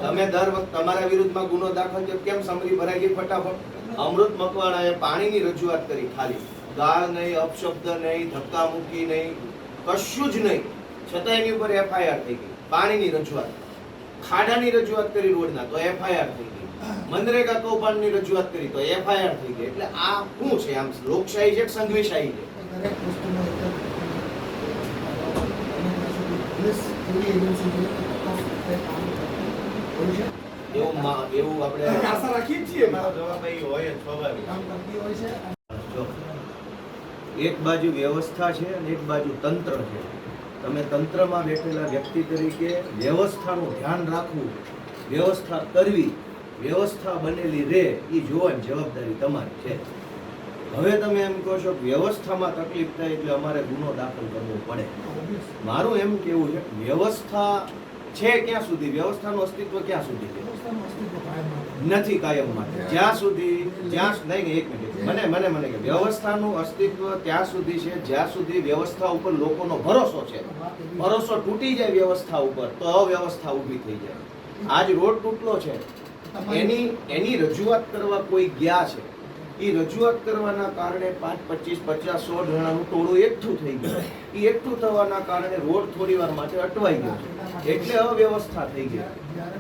તમે દર વખતે તમારા વિરુદ્ધમાં ગુનો દાખલ થયો, કેમ સમરી ભરાઈ ગઈ ફટાફટ? અમૃત મકવાણાએ પાણીની રજૂઆત કરી, ખાલી ગાળ નહીં, અપશબ્દ નહીં, ધક્કા મૂકી નહીં, કશું જ નહીં, છતાં એની ઉપર એફઆઈઆર થઈ ગઈ. પાણીની રજૂઆત, ખાડાની રજૂઆત કરી રોડના તો એફઆઈઆર થઈ ગઈ, મનરેગા કૌભાંડની રજૂઆત કરી તો એફઆઈઆર થઈ ગઈ. એટલે આ શું છે? આમ લોકશાહી છે કે સંઘવીશાહી છે? દરેક વસ્તુનો એક પોલીસ એવી એજન્સી છે કે તપાસ કરે, કામ હોય છે. એવું આપણે આશા રાખીએ છીએ. મારો જવાબ અહીં હોય જ સ્વાભાવિક. કામ કરતી હોય છે. જો, એક બાજુ વ્યવસ્થા છે અને એક બાજુ તંત્ર છે. તમે તંત્રમાં બેઠેલા વ્યક્તિ તરીકે વ્યવસ્થાનું ધ્યાન રાખવું, વ્યવસ્થા કરવી, વ્યવસ્થા બનેલી રહે એ જોવાની જવાબદારી તમારી છે. હવે તમે એમ કહો છો કે વ્યવસ્થામાં તકલીફ થાય એટલે અમારે ગુનો દાખલ કરવો પડે. મારું એમ કેવું છે કે વ્યવસ્થા છે ક્યાં સુધી, વ્યવસ્થાનું અસ્તિત્વ ક્યાં સુધી છે? વ્યવસ્થાનું અસ્તિત્વ કાયમ માટે. નથી કાયમ માટે. જ્યાં સુધી નહીં એક મિનિટ મને કે વ્યવસ્થાનું અસ્તિત્વ ત્યાં સુધી છે જ્યાં સુધી વ્યવસ્થા ઉપર લોકોનો ભરોસો છે. ભરોસો તૂટી જાય વ્યવસ્થા ઉપર તો અવ્યવસ્થા ઊભી થઈ જાય. આજ રોડ તૂટલો છે, એની રજૂઆત કરવા કોઈ ગયા છે, એ રજૂઆત કરવાના કારણે 5, 25, 50, 100 જણાનું ટોળું એકઠું થઈ ગયું. એ એકઠું થવાના કારણે રોડ થોડી વાર માટે અટવાઈ ગયો, એટલે અવ્યવસ્થા થઈ ગઈ. જ્યારે